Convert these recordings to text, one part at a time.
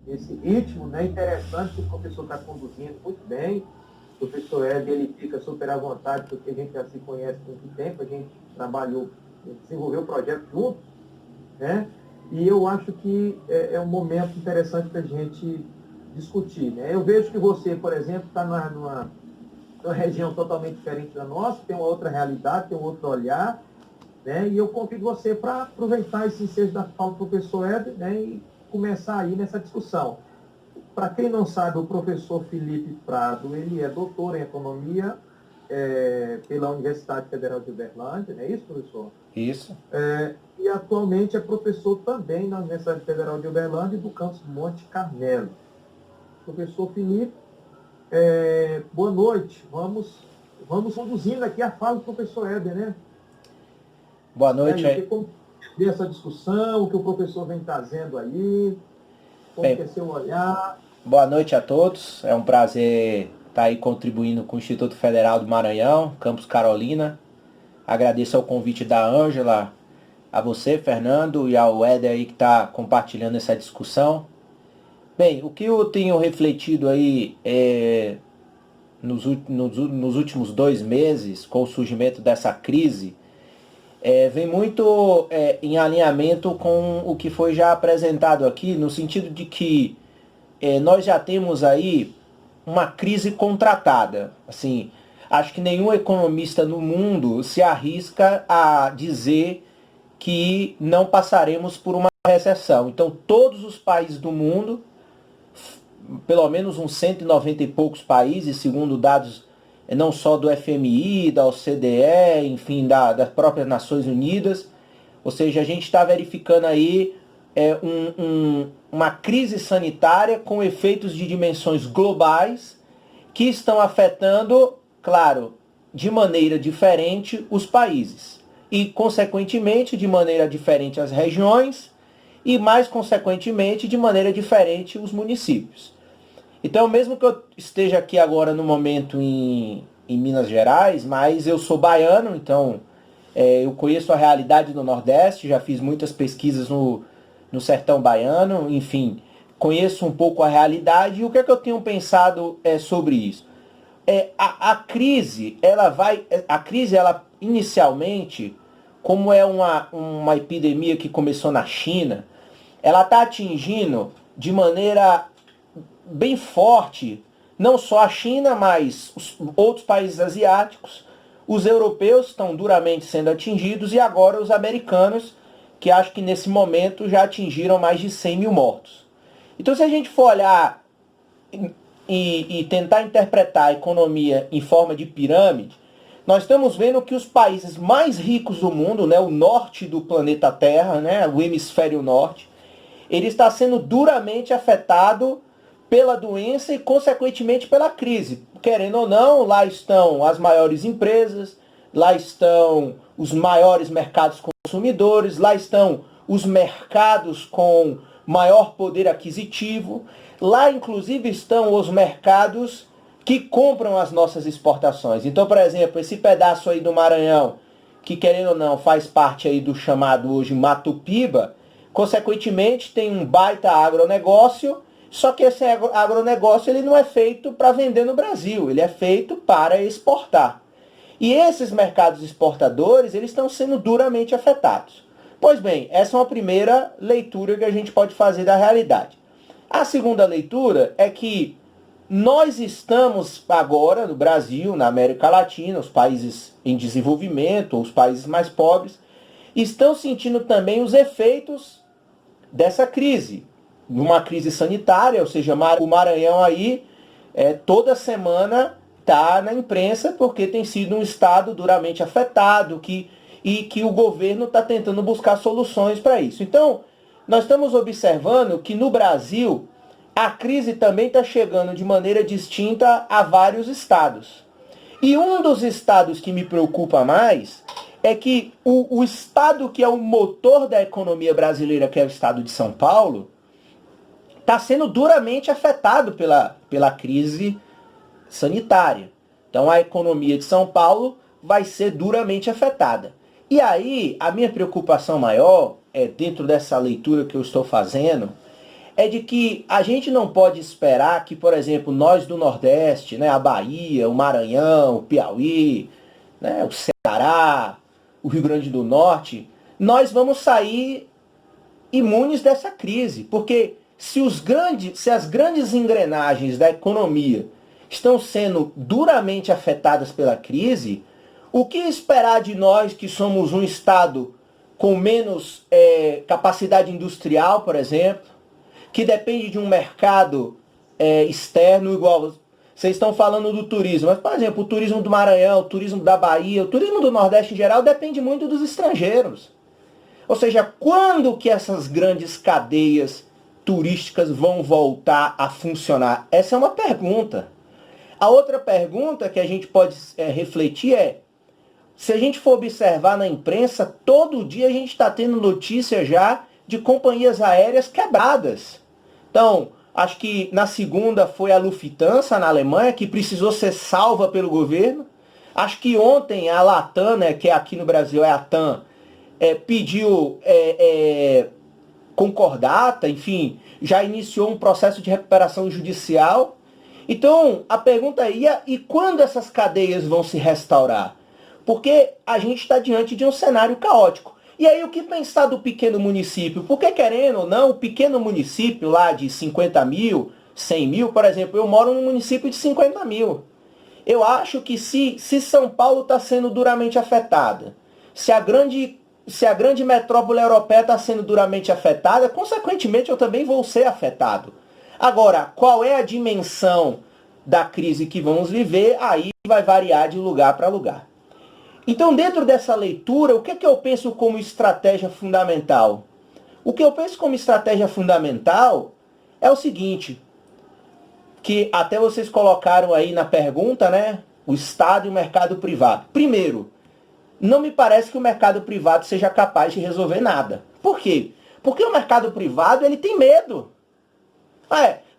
esse ritmo, né, interessante que o professor está conduzindo muito bem. O professor Ed, ele fica super à vontade, porque a gente já se conhece há muito tempo, a gente trabalhou, desenvolveu o projeto juntos, né? E eu acho que é um momento interessante para a gente discutir, né? Eu vejo que você, por exemplo, está numa região totalmente diferente da nossa, tem uma outra realidade, tem um outro olhar, né? E eu convido você para aproveitar esse ensejo da fala do professor Ed, né? E começar aí nessa discussão. Para quem não sabe, o professor Felipe Prado, ele é doutor em economia pela Universidade Federal de Uberlândia, não é isso, professor? Isso. E atualmente é professor também na Universidade Federal de Uberlândia e do campus Monte Carmelo. Professor Felipe, boa noite. Vamos conduzindo aqui a fala do professor Éder, né? Boa E noite aí, aí. como ver essa discussão, o que o professor vem trazendo aí, como que Bem, é seu olhar. boa noite a todos. É um prazer estar aí contribuindo com o Instituto Federal do Maranhão, Campus Carolina. Agradeço ao convite da Ângela, a você, Fernando, e ao Éder aí que está compartilhando essa discussão. Bem, o que eu tenho refletido aí nos últimos 2 meses, com o surgimento dessa crise, vem muito em alinhamento com o que foi já apresentado aqui, no sentido de que nós já temos aí uma crise contratada. Assim, acho que nenhum economista no mundo se arrisca a dizer que não passaremos por uma recessão. Então, todos os países do mundo, pelo menos uns 190 e poucos países, segundo dados não só do FMI, da OCDE, enfim, das próprias Nações Unidas, ou seja, a gente está verificando aí uma crise sanitária com efeitos de dimensões globais que estão afetando, claro, de maneira diferente os países e, consequentemente, de maneira diferente as regiões e, mais consequentemente, de maneira diferente os municípios. Então, mesmo que eu esteja aqui agora no momento em Minas Gerais, mas eu sou baiano, então eu conheço a realidade do Nordeste, já fiz muitas pesquisas no sertão baiano, enfim, conheço um pouco a realidade. E o que é que eu tenho pensado sobre isso? A crise, ela inicialmente, como é uma epidemia que começou na China, ela está atingindo de maneira bem forte não só a China, mas os outros países asiáticos. Os europeus estão duramente sendo atingidos e agora os americanos, que acho que nesse momento já atingiram mais de 100 mil mortos. Então, se a gente for olhar e tentar interpretar a economia em forma de pirâmide, nós estamos vendo que os países mais ricos do mundo, né, o norte do planeta Terra, né, o hemisfério norte, ele está sendo duramente afetado pela doença e, consequentemente, pela crise. Querendo ou não, lá estão as maiores empresas, lá estão os maiores mercados consumidores, lá estão os mercados com maior poder aquisitivo, lá, inclusive, estão os mercados que compram as nossas exportações. Então, por exemplo, esse pedaço aí do Maranhão, que, querendo ou não, faz parte aí do chamado hoje Mato Piba, consequentemente tem um baita agronegócio. Só que esse agronegócio ele não é feito para vender no Brasil, ele é feito para exportar. E esses mercados exportadores, eles estão sendo duramente afetados. Pois bem, essa é uma primeira leitura que a gente pode fazer da realidade. A segunda leitura é que nós estamos agora no Brasil, na América Latina, os países em desenvolvimento, os países mais pobres, estão sentindo também os efeitos dessa crise. Numa crise sanitária, ou seja, o Maranhão aí toda semana está na imprensa porque tem sido um estado duramente afetado e que o governo está tentando buscar soluções para isso. Então, nós estamos observando que no Brasil a crise também está chegando de maneira distinta a vários estados. E um dos estados que me preocupa mais é que o estado que é o motor da economia brasileira, que é o estado de São Paulo, está sendo duramente afetado pela crise sanitária. Então a economia de São Paulo vai ser duramente afetada. E aí, a minha preocupação maior, dentro dessa leitura que eu estou fazendo, é de que a gente não pode esperar que, por exemplo, nós do Nordeste, né, a Bahia, o Maranhão, o Piauí, né, o Ceará, o Rio Grande do Norte, nós vamos sair imunes dessa crise. Porque se as grandes engrenagens da economia estão sendo duramente afetadas pela crise, o que esperar de nós que somos um Estado com menos capacidade industrial, por exemplo, que depende de um mercado externo, igual vocês estão falando do turismo, mas, por exemplo, o turismo do Maranhão, o turismo da Bahia, o turismo do Nordeste em geral depende muito dos estrangeiros. Ou seja, quando que essas grandes cadeias turísticas vão voltar a funcionar? Essa é uma pergunta. A outra pergunta que a gente pode refletir é, se a gente for observar na imprensa, todo dia a gente está tendo notícia já de companhias aéreas quebradas. Então, acho que na segunda foi a Lufthansa, na Alemanha, que precisou ser salva pelo governo. Acho que ontem a Latam, né, que aqui no Brasil é a TAM, pediu concordata, enfim, já iniciou um processo de recuperação judicial. Então, a pergunta é, e quando essas cadeias vão se restaurar? Porque a gente está diante de um cenário caótico. E aí, o que pensar do pequeno município? Porque, querendo ou não, o pequeno município lá de 50 mil, 100 mil, por exemplo, eu moro num município de 50 mil. Eu acho que se São Paulo está sendo duramente afetada, se a grande metrópole europeia está sendo duramente afetada, consequentemente eu também vou ser afetado. Agora, qual é a dimensão da crise que vamos viver? Aí vai variar de lugar para lugar. Então, dentro dessa leitura, o que é que eu penso como estratégia fundamental? O que eu penso como estratégia fundamental é o seguinte, que até vocês colocaram aí na pergunta, né? O Estado e o mercado privado. Primeiro, não me parece que o mercado privado seja capaz de resolver nada. Por quê? Porque o mercado privado, ele tem medo.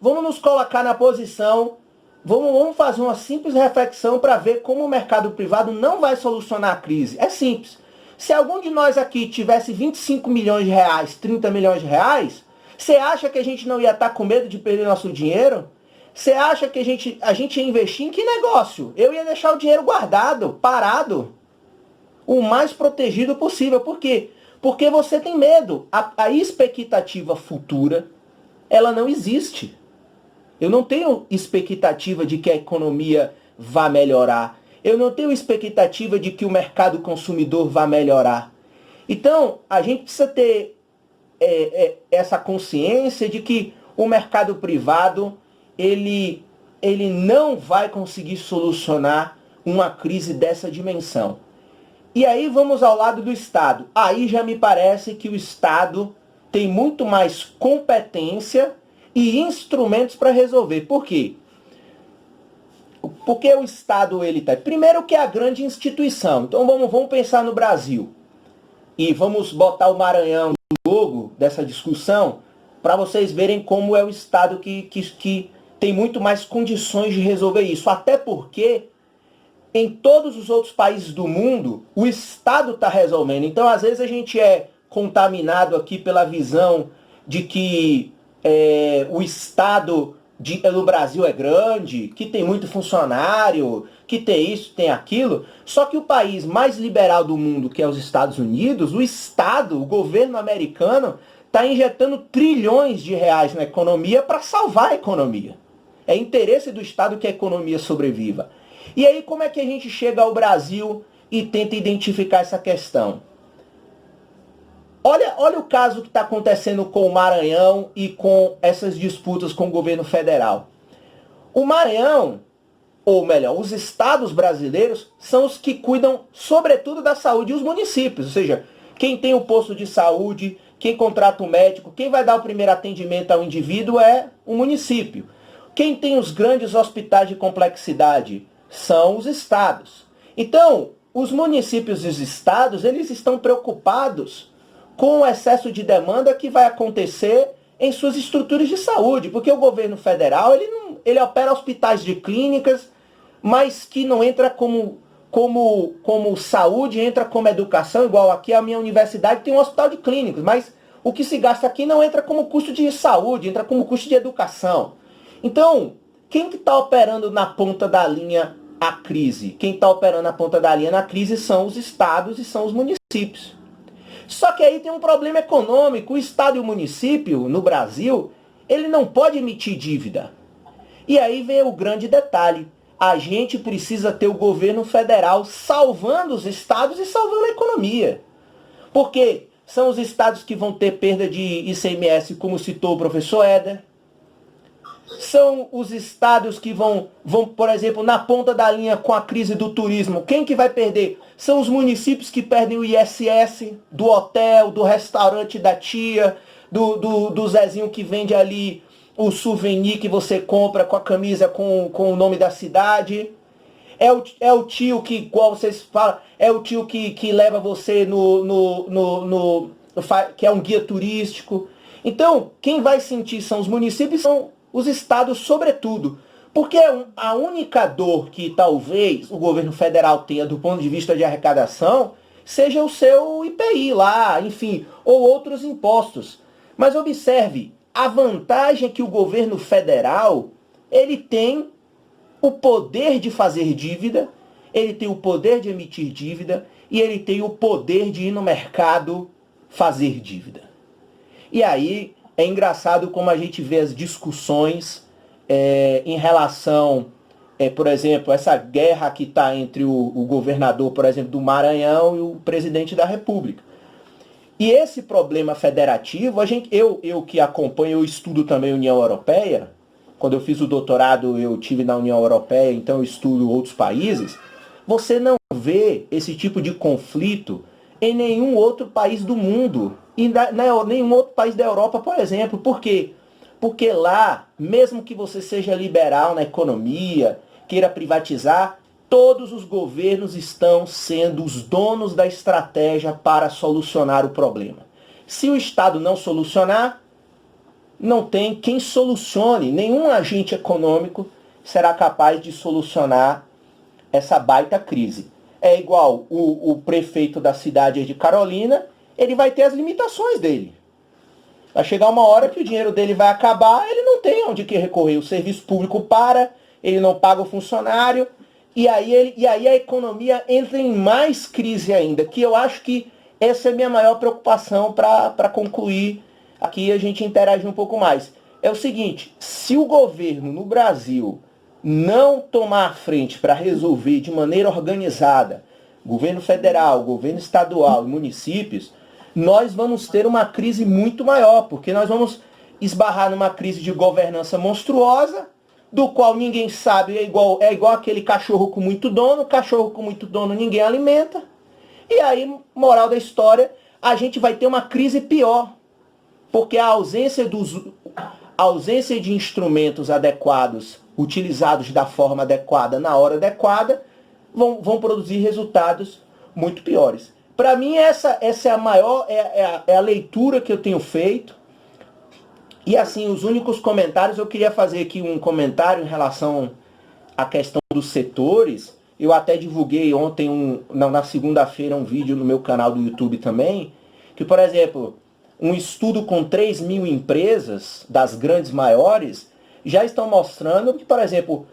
Vamos nos colocar na posição, vamos fazer uma simples reflexão para ver como o mercado privado não vai solucionar a crise. É simples. Se algum de nós aqui tivesse 25 milhões de reais, 30 milhões de reais, você acha que a gente não ia estar com medo de perder nosso dinheiro? Você acha que a gente ia investir em que negócio? Eu ia deixar o dinheiro guardado, parado, o mais protegido possível. Por quê? Porque você tem medo. A expectativa futura, ela não existe. Eu não tenho expectativa de que a economia vá melhorar. Eu não tenho expectativa de que o mercado consumidor vá melhorar. Então, a gente precisa ter essa consciência de que o mercado privado, ele não vai conseguir solucionar uma crise dessa dimensão. E aí vamos ao lado do Estado. Aí já me parece que o Estado tem muito mais competência e instrumentos para resolver. Por quê? Porque o Estado, ele tá... Primeiro que é a grande instituição. Então vamos pensar no Brasil. E vamos botar o Maranhão no jogo dessa discussão para vocês verem como é o Estado que tem muito mais condições de resolver isso. Até porque em todos os outros países do mundo, o Estado está resolvendo. Então, às vezes, a gente é contaminado aqui pela visão de que o Estado no Brasil é grande, que tem muito funcionário, que tem isso, tem aquilo. Só que o país mais liberal do mundo, que é os Estados Unidos, o Estado, o governo americano, está injetando trilhões de reais na economia para salvar a economia. É interesse do Estado que a economia sobreviva. E aí como é que a gente chega ao Brasil e tenta identificar essa questão? Olha o caso que está acontecendo com o Maranhão e com essas disputas com o governo federal. O Maranhão, ou melhor, os estados brasileiros são os que cuidam sobretudo da saúde e os municípios. Ou seja, quem tem o posto de saúde, quem contrata o médico, quem vai dar o primeiro atendimento ao indivíduo é o município. Quem tem os grandes hospitais de complexidade são os estados. Então, os municípios e os estados, eles estão preocupados com o excesso de demanda que vai acontecer em suas estruturas de saúde, porque o governo federal, ele opera hospitais de clínicas, mas que não entra como saúde, entra como educação, igual aqui a minha universidade tem um hospital de clínicas, mas O que se gasta aqui não entra como custo de saúde, entra como custo de educação. Então, quem que está operando na ponta da linha a crise? Quem está operando na ponta da linha na crise são os estados e são os municípios. Só que aí tem um problema econômico. O estado e o município, no Brasil, ele não pode emitir dívida. E aí vem o grande detalhe. A gente precisa ter o governo federal salvando os estados e salvando a economia. Porque são os estados que vão ter perda de ICMS, como citou o professor Éder. São os estados que vão, por exemplo, na ponta da linha com a crise do turismo. Quem que vai perder? São os municípios que perdem o ISS do hotel, do restaurante da tia, do Zezinho que vende ali o souvenir que você compra com a camisa com o nome da cidade. É o tio que, igual vocês falam, é o tio que leva você que é um guia turístico. Então, quem vai sentir são os municípios, são os estados, sobretudo. Porque a única dor que talvez o governo federal tenha do ponto de vista de arrecadação seja o seu IPI lá, enfim, ou outros impostos. Mas observe, a vantagem é que o governo federal, ele tem o poder de fazer dívida, ele tem o poder de emitir dívida e ele tem o poder de ir no mercado fazer dívida. E aí é engraçado como a gente vê as discussões em relação, por exemplo, essa guerra que está entre o governador, por exemplo, do Maranhão e o presidente da República. E esse problema federativo, eu que acompanho, eu estudo também a União Europeia. Quando eu fiz o doutorado, eu tive na União Europeia, então eu estudo outros países. Você não vê esse tipo de conflito em nenhum outro país do mundo. E nenhum outro país da Europa, por exemplo. Por quê? Porque lá, mesmo que você seja liberal na economia, queira privatizar, todos os governos estão sendo os donos da estratégia para solucionar o problema. Se o Estado não solucionar, não tem quem solucione. Nenhum agente econômico será capaz de solucionar essa baita crise. É igual o prefeito da cidade de Carolina, ele vai ter as limitações dele. Vai chegar uma hora que o dinheiro dele vai acabar, ele não tem onde que recorrer. O serviço público para, ele não paga o funcionário, e aí a economia entra em mais crise ainda, que eu acho que essa é a minha maior preocupação para concluir. Aqui a gente interage um pouco mais. É o seguinte, se o governo no Brasil não tomar frente para resolver de maneira organizada, governo federal, governo estadual e municípios, nós vamos ter uma crise muito maior, porque nós vamos esbarrar numa crise de governança monstruosa, do qual ninguém sabe, é igual aquele cachorro com muito dono ninguém alimenta. E aí, moral da história, a gente vai ter uma crise pior, porque a ausência de instrumentos adequados, utilizados da forma adequada, na hora adequada, vão produzir resultados muito piores. Para mim, essa é a maior, é a leitura que eu tenho feito. E assim, os únicos comentários, eu queria fazer aqui um comentário em relação à questão dos setores. Eu até divulguei ontem, na segunda-feira, um vídeo no meu canal do YouTube também, que, por exemplo, um estudo com 3.000 empresas, das grandes maiores, já estão mostrando que, por exemplo,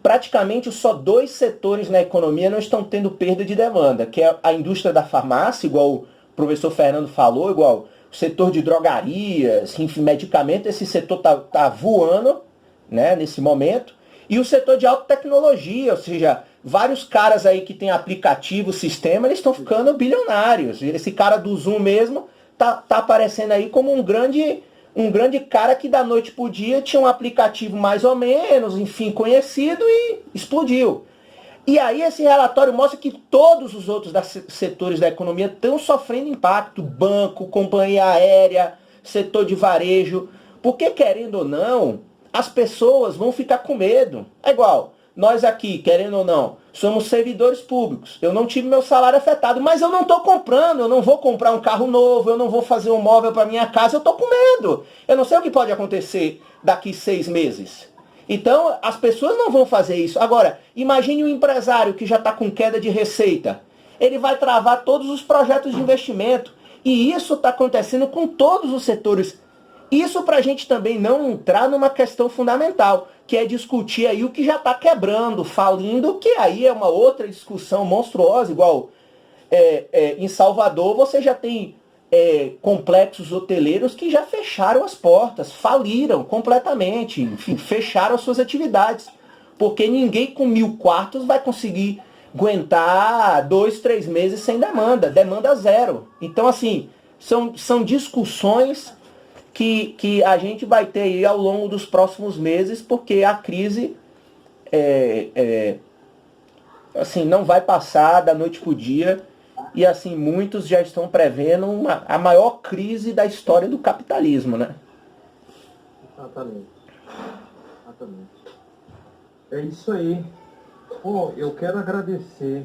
praticamente só 2 setores na economia não estão tendo perda de demanda, que é a indústria da farmácia, igual o professor Fernando falou, igual o setor de drogarias, enfim, medicamento, esse setor tá voando, né, nesse momento, e o setor de alta tecnologia, ou seja, vários caras aí que tem aplicativo, sistema, eles estão ficando bilionários. Esse cara do Zoom mesmo tá aparecendo aí como um grande cara que da noite pro dia tinha um aplicativo mais ou menos, enfim, conhecido e explodiu. E aí esse relatório mostra que todos os outros setores da economia estão sofrendo impacto. Banco, companhia aérea, setor de varejo. Porque, querendo ou não, as pessoas vão ficar com medo. É igual, nós aqui, querendo ou não, somos servidores públicos. Eu não tive meu salário afetado, mas eu não estou comprando, eu não vou comprar um carro novo, eu não vou fazer um móvel para minha casa, eu estou com medo. Eu não sei o que pode acontecer daqui 6 meses. Então, as pessoas não vão fazer isso. Agora, imagine um empresário que já está com queda de receita. Ele vai travar todos os projetos de investimento. E isso está acontecendo com todos os setores. Isso para a gente também não entrar numa questão fundamental, que é discutir aí o que já está quebrando, falindo, que aí é uma outra discussão monstruosa, igual em Salvador você já tem complexos hoteleiros que já fecharam as portas, faliram completamente, enfim, fecharam as suas atividades, porque ninguém com 1.000 quartos vai conseguir aguentar 2, 3 meses sem demanda zero. Então, assim, são discussões que a gente vai ter aí ao longo dos próximos meses, porque a crise assim, não vai passar da noite para o dia, e assim, muitos já estão prevendo a maior crise da história do capitalismo, né? Exatamente. Exatamente. É isso aí. Bom, eu quero agradecer